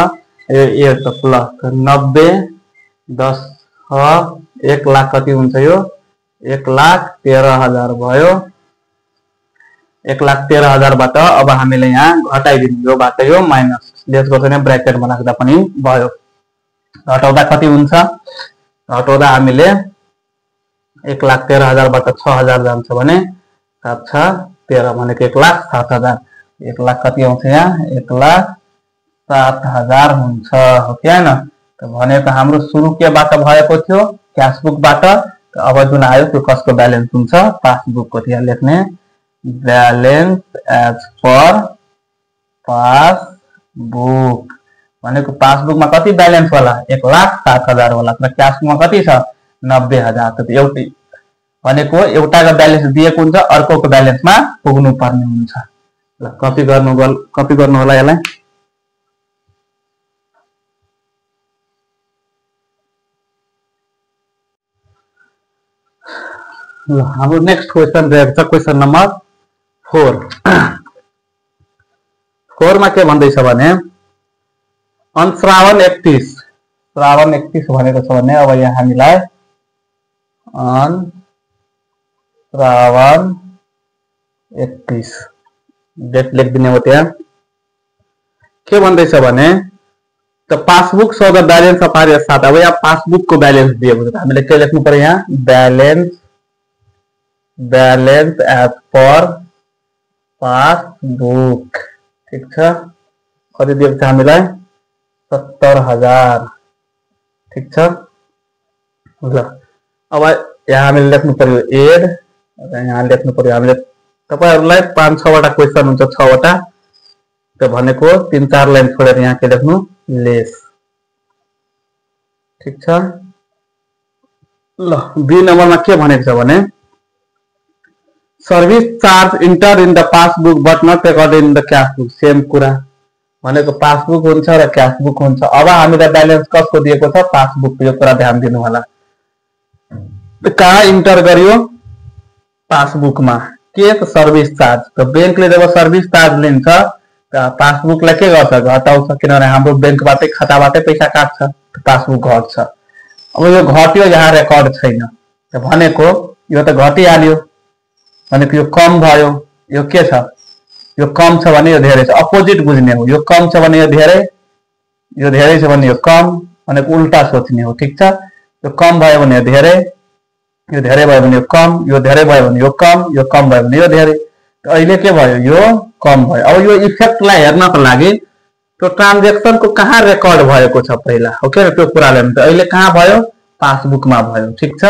Speaker 1: यो एड त प्लस 90 10 1 लाख कति हुन्छ, यो 1,13,000 भयो। 1,13,000 बाट अब हामीले यहाँ घटाइदिनु, यो बाट यो माइनस लेस गर्छ भने ब्र्याकेटमा राख्दा पनि भयो। घटाउँदा कति हुन्छ, घटाउँदा हामीले 1,13,000 बाट 6,000 जान्छ भने 7 6 13 भनेको 1,07,000। 1 लाख कति आउँछ यहाँ 1,07,000 हुन्छ हो कि हैन। त भनेको हाम्रो सुरु केबाट भएको थियो, क्यासबुकबाट। अब जुन आयो त्यो कसको ब्यालेन्स हुन्छ, पासबुकको। यहाँ लेख्ने बैलेंस एज पर पासबुक भनेको पासबुक में कति बैलेंस वाला 1,07,000 वाला, तर क्यासबुक में कति छ 90,000। त एउटै भनेको एउटाको ब्यालेन्स दिएको हुन्छ, अर्कोको ब्यालेन्समा पुग्नु पर्ने हुन्छ। ल कपी गर्नु होला यसलाई। ल हाम्रो नेक्स्ट क्वेशन रहेको छ क्वेशन नम्बर 4। 4 मा के भन्दैछ भने श्रावण 31 भनेको छ भने अब यहाँ हामीलाई श्रावण 31 डेट लेखिदिने हो त्यहाँ। के भन्दैछ भने त passbook shows the balance of आर साथ। अब यहाँ पासबुक को बैलेंस दिएको छ, हामीले के लेख्नु पर्यो यहाँ बैलेंस एज पर पासबुक। ठीक छ, कति दिएको छ हामीलाई 70,000। ठीक छ ल, अब यहाँ हामीले लेख्नु पर्यो एड, यहाँ लेख्नु पर्यो हामीले तपाईहरुलाई 5-6 वटा क्वेशन हुन्छ, 6 वटा, त्यो भनेको 3-4 लाइन छोडेर यहाँ के लेख्नु लेस। ठीक छ ल, बी नम्बरमा के भनेको छ भने service charge entered in the passbook but not recorded in the cash book. Same कुरा भनेको पासबुक हुन्छ र क्याश बुक हुन्छ। अब हामीलाई बैलेंस कसको दिएको छ पासबुक, यो कुरा ध्यान दिनु होला। कहाँ इन्टर गरियो पासबुकमा के त सर्भिस चार्ज। त बैंकले जब सर्भिस चार्ज लिन्छ त पासबुकलाई के गर्छ घटाउँछ, किनभने हाम्रो बैंकबाटै खाताबाटै पैसा काट्छ, पासबुक घट्छ। अब यो घट्यो, यहाँ रेकर्ड छैन भनेको यो त घटिहाल्यो भनेको यो कम भयो। यो के छ, यो कम छ भने यो धेरै छ, अपोजिट बुझ्ने हो। यो कम छ भने यो धेरै, यो धेरै छ भने यो कम, भनेको उल्टा सोच्ने हो। ठीक छ, यो कम भयो भने यो धेरै, यो धेरै भयो भने यो कम, यो धेरै भयो भने यो कम, यो कम भयो भने यो धेरै। अहिले के भयो, यो कम भयो। अब यो इफेक्टलाई हेर्नको लागि त्यो ट्रान्जेक्सनको कहाँ रेकर्ड भएको छ पहिला, ओके, त्यो कुराले अहिले कहाँ भयो पासबुकमा भयो। ठीक छ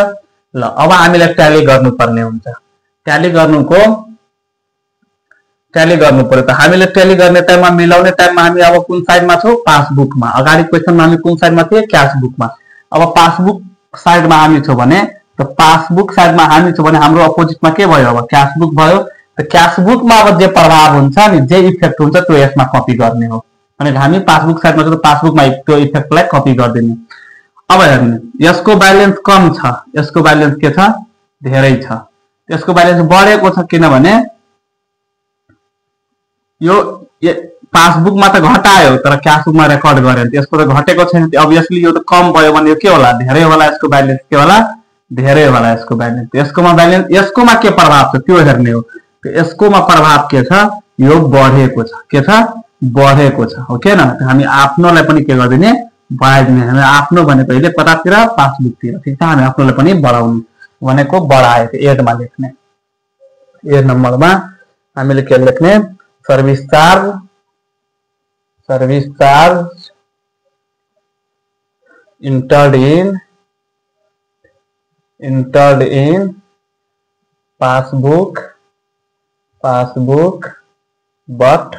Speaker 1: ल, अब हामीलाई ट्याली गर्नुपर्ने हुन्छ। ट्याली गर्नु पर्यो त हामीले ट्याली गर्ने टाइममा मिलाउने टाइममा हामी अब कुन साइडमा छौं पासबुकमा। अगाडि क्वेशनमा हामी कुन साइडमा थिए क्याश बुकमा। अब पासबुक साइडमा हामी छौं भने त पासबुक साइडमा हामी छौं भने हाम्रो अपोजिटमा के भयो अब क्याश बुक भयो। त क्याश बुकमा अब जे प्रभाव हुन्छ नि, जे इफेक्ट हुन्छ त्यो यसमा कपी गर्ने हो। अनि हामी पासबुक साइडमा छौं त पासबुकमा त्यो इफेक्टलाई कपी गर्दिने। अब हेर्नु, यसको ब्यालेन्स कम छ, यसको ब्यालेन्स के छ धेरै छ, यसको ब्यालेन्स बढेको छ किनभने यो पासबुकमा त घटायो तर क्याश बुकमा रेकर्ड गर्यो नि, यसको त घटेको छैन। अभियसली यो त कम भयो भने यो के होला धेरै होला, यसको ब्यालेन्स के होला धेरै होला यसको ब्यालेन्स। यसकोमा ब्यालेन्स, यसकोमा के प्रभाव छ त्यो हेर्ने हो। यसकोमा प्रभाव के छ, यो बढेको छ, के छ बढेको छ, ओके न। हामी आफ्नोलाई पनि के गर्दिने बढाइदिने। हामी आफ्नो भनेको अहिले कतातिर पासबुकतिर। ठीक छ, हामी आफ्नोलाई पनि बढाउने भनेको बढाएको एडमा लेख्ने। एड नम्बरमा हामीले के लेख्ने service charge entered in passbook but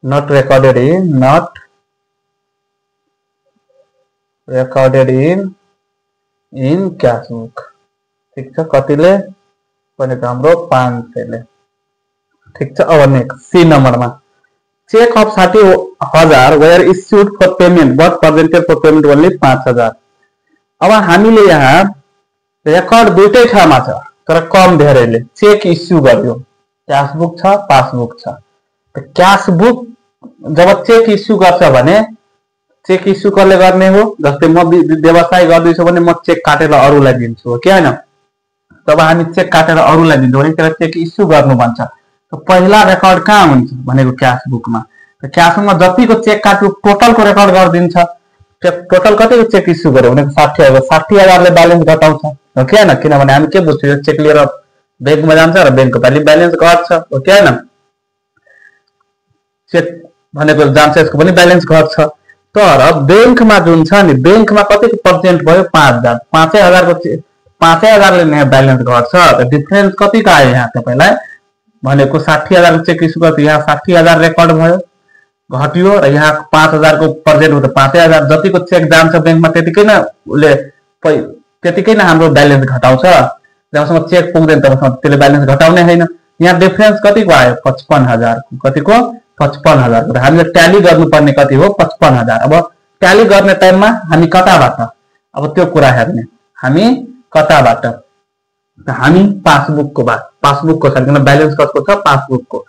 Speaker 1: not recorded in cash book। ठीक छ, कतिले भनेको हाम्रो 500 ले। ठीक छ, अब नेक्स्ट सी नम्बरमा cheque of 60,000 were issued for payment but presented for payment only 5,000। अब हामीले यहाँ रेकर्ड दुईटै ठाउँमा छ तर कम धेरैले चेक इस्यु गर्यो। क्याश बुक छ पासबुक छ। त क्याश बुक जब चेक इस्यु गर्छ भने चेक इस्यु कसले गर्ने हो, जस्तै म व्यवसाय गर्दैछु भने म चेक काटेर अरूलाई दिन्छु हो कि हैन। तब हामी चेक काटेर अरूलाई दिन्छौँ भने त्यसलाई चेक इस्यु गर्नु भन्छ। पहिला रेकर्ड कहाँ हुन्छ भनेको क्याश बुकमा। त क्याश बुकमा जतिको चेक काट्यो टोटलको रेकर्ड गरिदिन्छ। टोटल कतिको चेक इस्यु गर्यो भनेको 60,000, 60,000 ले ब्यालेन्स घटाउँछ हो कि हैन। किनभने हामी के बुझ्छौँ यो चेक लिएर बैंकमा जान्छ र बैंकको ब्यालेन्स घट्छ हो कि हैन। चेक भनेको जान्छ यसको पनि ब्यालेन्स घट्छ। तर बैंकमा जुन छ नि, बैंकमा कतिको पर्सेन्ट भयो 5,000, 5,000 ले ब्यालेन्स घट्छ। त डिफरेन्स कतिको आयो यहाँ तपाईलाई भनेको 60,000 चेक इस्यु गर्छ, यहाँ 60,000 रेकर्ड भयो घट्यो र यहाँ 5,000 को पर्सेन्ट हो त 5,000 जतिको चेक जान्छ बैंकमा त्यतिकै न हाम्रो ब्यालेन्स घटाउँछ। जबसम्म चेक पुग्दैन तबसम्म त्यसले ब्यालेन्स घटाउने हैन। यहाँ डिफरेन्स कतिको आयो 55,000 को, कतिको 55,000 को। हामीले ट्याली गर्नुपर्ने कति हो 55,000। अब ट्याली गर्ने टाइममा हामी कताबाट अब त्यो कुरा हेर्ने, हामी कताबाट हामी पासबुकको साइड ब्यालेन्स कसको छ पासबुकको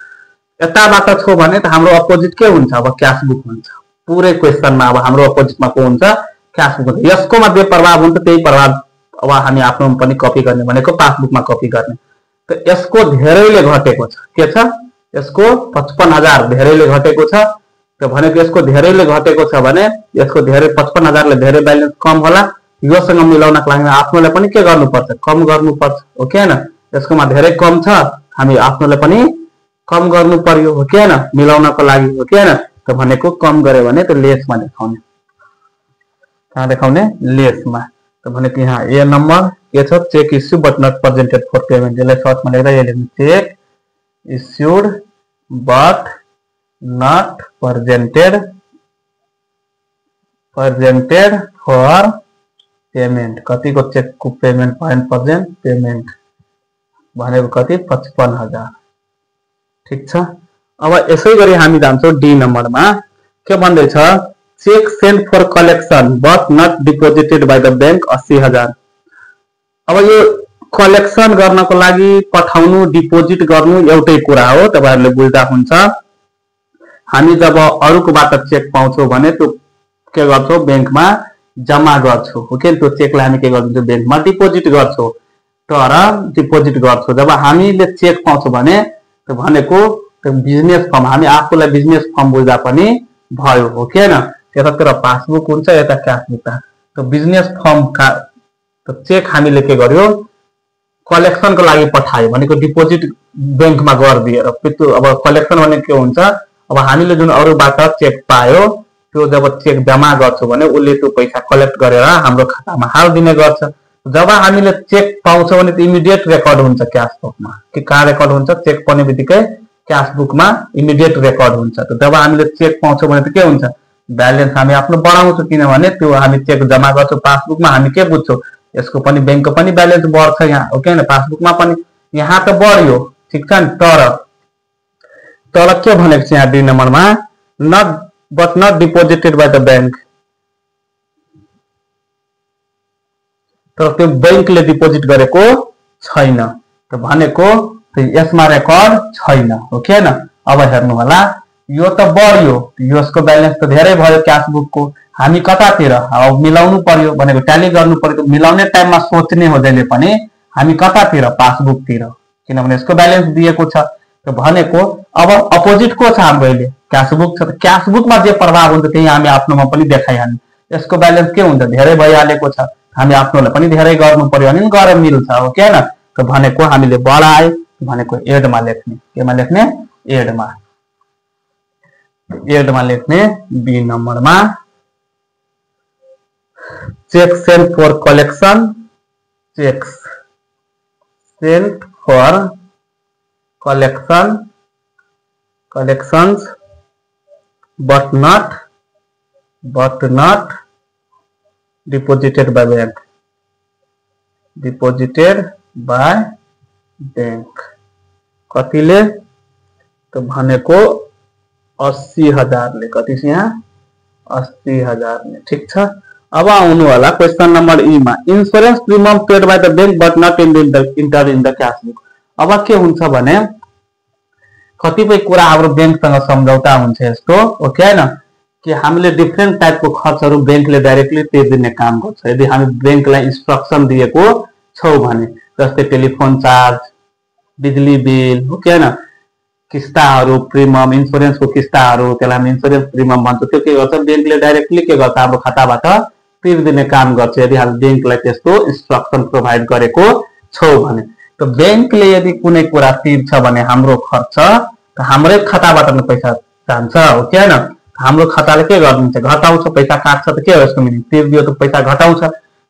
Speaker 1: यताबाट छौ भने त हाम्रो अपोजिट के हुन्छ अब क्याश बुक हुन्छ। पुरै क्वेशनमा अब हाम्रो अपोजिटमा को हुन्छ क्याश बुक। यसकोमा जे प्रभाव हुन्छ त्यही प्रभाव अब हामी आफ्नो पनि कपी गर्ने भनेको पासबुकमा कपी गर्ने। त यसको धेरैले घटेको छ के छ यसको 55,000 धेरैले घटेको छ त भनेको यसको धेरैले घटेको छ भने यसको धेरै 55,000 ले धेरै ब्यालेन्स कम होला योसँग मिलाउनको लागि आफ्नोले पनि के गर्नुपर्छ कम गर्नुपर्छ हो के हैन यसकोमा धेरै कम छ हामी आफ्नोले पनि कम गर्नु पर्यो हो के हैन मिलाउनको लागि हो के हैन त भनेको कम गरे भने त लेसमा देखाउने कहाँ देखाउने लेसमा त भनेको यहाँ ए नम्बर के छ cheque issue but not presented for payment यसलाई सर्टमा लेख्दा यो लेख्नु cheque issued but not presented for payment कतिको चेकको पेमेन्ट पॉइंट प्रेजेन्ट पेमेन्ट भनेको कति 55,000 ठीक छ अब यसै गरी हामी जान्छौं डी नम्बरमा के भन्दै छ cheque send for collection but not deposited by the bank 80,000 अब यो कलेक्सन गर्नको लागि पठाउनु डिपोजिट गर्नु एउटै कुरा हो तपाईहरुले बुझ्दा हुन्छ हामी जब अरूकोबाट चेक पाउँछौं भने त्यो के गर्छौं बैंकमा जम्मा गर्छौं ओके त्यो चेकलाई हामी के गर्छौं बैंकमा डिपोजिट गर्छौं तर डिपोजिट गर्छौं जब हामीले चेक पाउँछौं भने त्यो भनेको त्यो बिजनेस फर्म हामी आफूलाई बिजनेस फर्म बुझ्दा पनि भयो हो के हैन यतातिर पासबुक हुन्छ यता क्याश बुक त बिजनेस फर्म का त चेक हामीले के गर्यो कलेक्सनको लागि पठायो भनेको डिपोजिट बैंकमा गर्दिएर त्यो अब कलेक्सन भने के हुन्छ अब हामीले जुन अरूबाट चेक पायो त्यो जब चेक जम्मा गर्छौं भने उले त्यो पैसा कलेक्ट गरेर हाम्रो खातामा हाल्दिने गर्छ जब हामीले चेक पाउँछौं भने इमिडिएट रेकर्ड हुन्छ क्याश बुकमा के कहाँ रेकर्ड हुन्छ चेक पाउने बित्तिकै क्याश बुकमा इमिडिएट रेकर्ड हुन्छ त जब हामीले चेक पाउँछौं भने त के हुन्छ ब्यालेन्स हामी आफ्नो बढाउँछौं किनभने त्यो हामी चेक जम्मा गर्छौं पासबुकमा हामी के बुझ्छौं यसको पनि बैंकको पनि ब्यालेन्स बढ्छ यहाँ ओके हैन पासबुकमा पनि यहाँ त बढ्यो ठीक छ नि तर के भनेको छ यहाँ डी नम्बरमा not but not deposited by the bank तर त्यो बैंकले डिपोजिट गरेको छैन त भनेको यसमा रेकर्ड छैन हो के हैन अब हेर्नु होला यो त बढ्यो यसको ब्यालेन्स त धेरै भयो क्याश बुकको हामी कतातिर अब मिलाउनु पर्यो भनेको ट्याली गर्नु पर्यो मिलाउने टाइममा सोच्ने हुँदैन पनि हामी कतातिर पासबुकतिर किनभने यसको ब्यालेन्स दिएको छ त भनेको अब अपोजिट को छ हाम्रो अहिले क्याश बुक छ त क्याश बुकमा जे प्रभाव हुन्छ त्यही हामी आफ्नोमा पनि देखाइहाल्नु यसको ब्यालेन्स के हुन्छ धेरै भइहालेको छ हामी आफ्नोले पनि धेरै गर्नु पर्यो अनि गरे मिल्छ हो के हैन त भनेको हामीले बढाए भनेको एडमा लेख्ने केमा लेख्ने एडमा लेख्ने बी नम्बरमा cheque send for collection cheque send for collections but not deposited by bank कतिले तो भनेको 80,000 ले कति छ यहाँ 80,000 ले ठीक छ अब आउनु होला क्वेशन नम्बर ई मा insurance premium paid by the bank but not entered in the cash book अब के हुन्छ भने कतिपय कुरा हाम्रो बैंकसँग सम्झौता हुन्छ यस्तो ओके हैन कि हामीले डिफरेन्ट टाइपको खर्चहरु बैंकले डाइरेक्टली तिर्दिने काम गर्छ यदि हामी बैंकलाई इन्स्ट्रक्सन दिएको छौ भने जस्तै टेलिफोन चार्ज बिजुली बिल ओके हैन किस्ताहरु प्रिमियम इन्स्योरेन्सको किस्ताहरु त्यसलाई हामी इन्स्योरेन्स प्रिमियम भन्छ त्यो के गर्छ बैंकले डाइरेक्टली के गर्छ हाम्रो खाताबाट तिर्दिने काम गर्छ यदि हामी बैंकलाई त्यस्तो इन्स्ट्रक्सन प्रोवाइड गरेको छौ भने तो बैंकले यदि कुनै कुरा तिर्छ भने हाम्रो खर्च त हाम्रै खाताबाट न पैसा जान्छ हो के हैन हाम्रो खाताले के गर्नुहुन्छ घटाउँछ पैसा काट्छ त के हो यसको मिनिङ तिर्दियो त पैसा घटाउँछ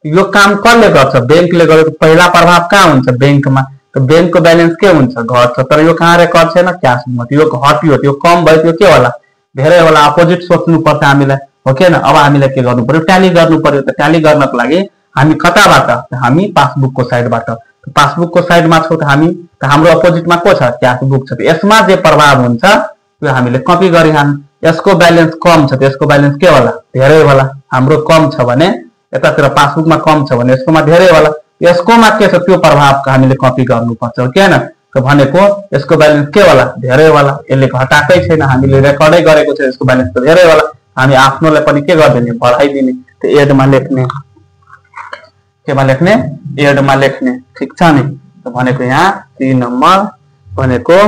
Speaker 1: यो काम कसले गर्छ बैंकले गरेको पहिला प्रभाव कहाँ हुन्छ बैंकमा त बैंकको ब्यालेन्स के हुन्छ घट्छ तर यो कहाँ रेकर्ड छैन क्याश बुकमा यो हट्यो त्यो कम भयो त्यो के होला धेरै होला अपोजिट सोच्नु पर्छ हामीलाई हो के हैन अब हामीलाई के गर्नु पर्यो ट्याली गर्नु पर्यो त ट्याली गर्नको लागि हामी कताबाट हामी पासबुकको साइडबाट पासबुकको साइडमा छौ त हामी त हाम्रो अपोजिटमा को छ क्याश बुक छ यसमा जे प्रभाव हुन्छ त्यो हामीले कपी गरिहाल्नु यसको ब्यालेन्स कम छ त्यसको ब्यालेन्स के होला धेरै होला हाम्रो कम छ भने यतातिर पासबुकमा कम छ भने यसकोमा धेरै होला यसकोमा के छ त्यो प्रभाव हामीले कपी गर्नुपर्छ हो के हैन त भनेको यसको ब्यालेन्स के होला धेरै होला यसले घटाकै छैन हामीले रेकर्डै गरेको छ यसको ब्यालेन्स त धेरै होला हामी आफ्नोलाई पनि के गर्दिने बढाइदिने त एडमा लेख्ने केमा लेख्ने एडमा लेख्ने ठीक छ नि भनेको यहाँ 3 नम्बर भनेको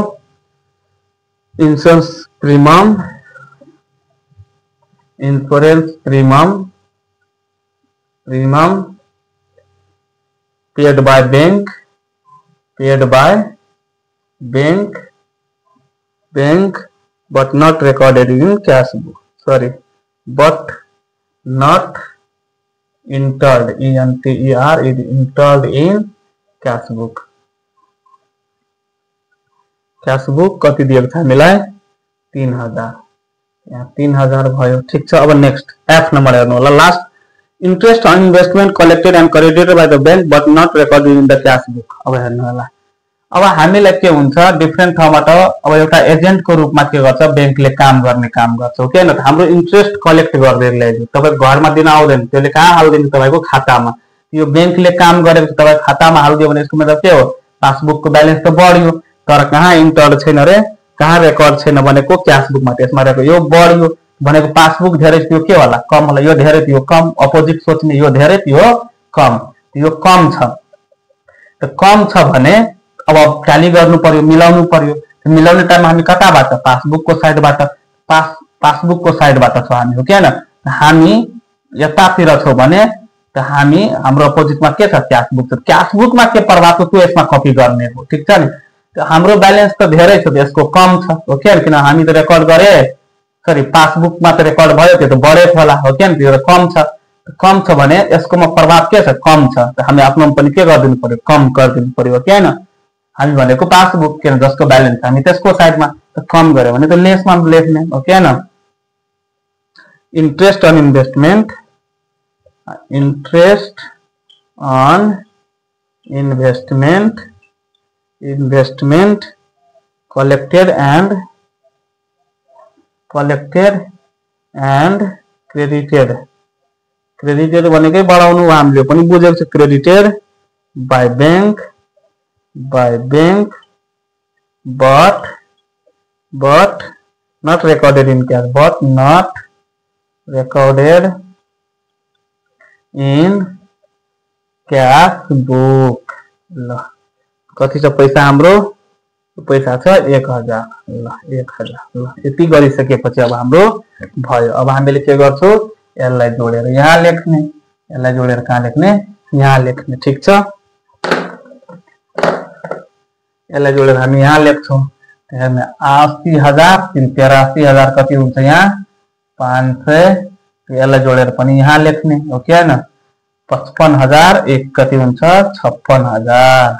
Speaker 1: insurance premium paid by bank but not recorded in cash book. Sorry, but not entered is entered in cash book. Cash book कति दिएको छ हामीलाई 3000 यहाँ 3000 भयो ठीक छ अब नेक्स्ट एफ नम्बर हेर्नु होला last interest on investment collected and credited by the bank but not recorded in the cash book अब हेर्नु होला अब हामीलाई के हुन्छ डिफरेन्ट ठाउँबाट अब एउटा एजेन्ट को रूपमा के गर्छ बैंकले काम गर्ने काम गर्छ ओके न हाम्रो इंटरेस्ट कलेक्ट गर्दै ल्याइदियो तपाईको घरमा दिन आउँदैन त्यसले कहाँ हाल्दिनु तपाईको खातामा यो बैंकले काम गरेको तपाईको खातामा हाल्दियो भने यसको मतलब के हो पासबुक को बैलेंस त बढ्यो तर कहाँ इन्टर छैन रे कहाँ रेकर्ड छैन भनेको क्याश बुकमा त्यसमा रहेको यो बढ्यो भनेको पासबुक धेरै थियो के होला कम होला यो धेरै थियो कम अपोजिट सोच्ने यो धेरै थियो कम छ त कम छ भने अब ट्याली गर्नु पर्यो मिलाउनु पर्यो मिलाउने टाइममा हामी कताबाट पासबुकको साइडबाट छ हामी हो के हैन हामी यतातिर छौ भने त हामी हाम्रो अपोजिटमा के छ क्याश बुकमा के प्रभाव छ त्यो यसमा कपी गर्ने हो ठीक छ नि हाम्रो बैलेंस त धेरै छ त्यसको कम छ ओके किन हामी त रेकर्ड गरे सरी पासबुकमा त रेकर्ड भयो त्यो त बढेको होला हो के त्यो कम छ भने यसकोमा प्रभाव के छ कम छ त हामी आफ्नोमा पनि के गर्दिनु पर्यो कम गर्दिनु पर्यो हो के हैन हामी भनेको पासबुक के जसको बैलेंस हामी त्यसको साइडमा त कम गर्यो भने त लेसमा लेख्ने हो के हैन interest on investment collected and credited भनेकै बढाउनु हामीले पनि बुझेको छ credited by bank but not recorded in cash book ल कति छ पैसा हाम्रो पैसा छ 1000 ल 1000 ल यति गरिसकेपछि अब हाम्रो भयो अब हामीले के गर्छौ यसलाई जोडेर यहाँ लेख्ने यसलाई जोडेर कहाँ लेख्ने यहाँ लेख्ने ठीक छ यसलाई जोडेर हामी यहाँ लेख्छौं हेर्ने 80000 83000 कति हुन्छ यहाँ 500 यसलाई जोडेर पनि यहाँ लेख्ने हो के हैन 55000 एक कति हुन्छ 56000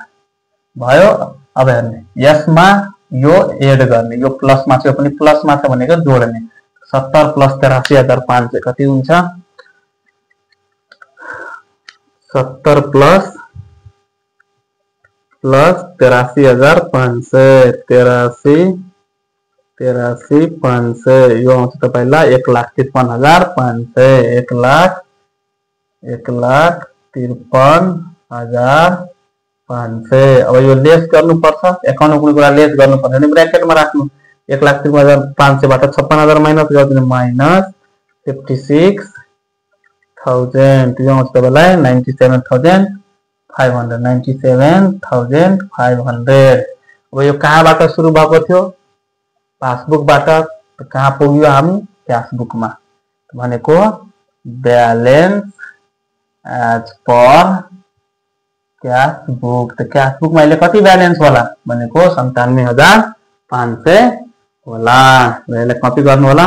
Speaker 1: भयो अब हेर्ने यसमा यो एड गर्ने यो प्लसमा छ पनि प्लसमा छ भनेको जोड्ने 70 + 83500 कति हुन्छ 70 + 83500 यो आउँछ तपाईलाई 153500 1,53,500 अब यो लेस गर्नु पर्छ एकाउन्ट कुनै कुरा लेस गर्नु पर्छ भने ब्र्याकेटमा राख्नु 1,53,500 बाट 56,000 माइनस गरिदिनु माइनस 56,000 यो आउँछ तपाईलाई 97,500 अब यो कहाँबाट सुरु भएको थियो पासबुकबाट कहाँ पुग्यो हामी क्याश बुकमा भनेको balance as per cash book त क्याश बुकमा अहिले कति बैलेंस होला भनेको 97,500 होला र यसलाई कपी गर्नु होला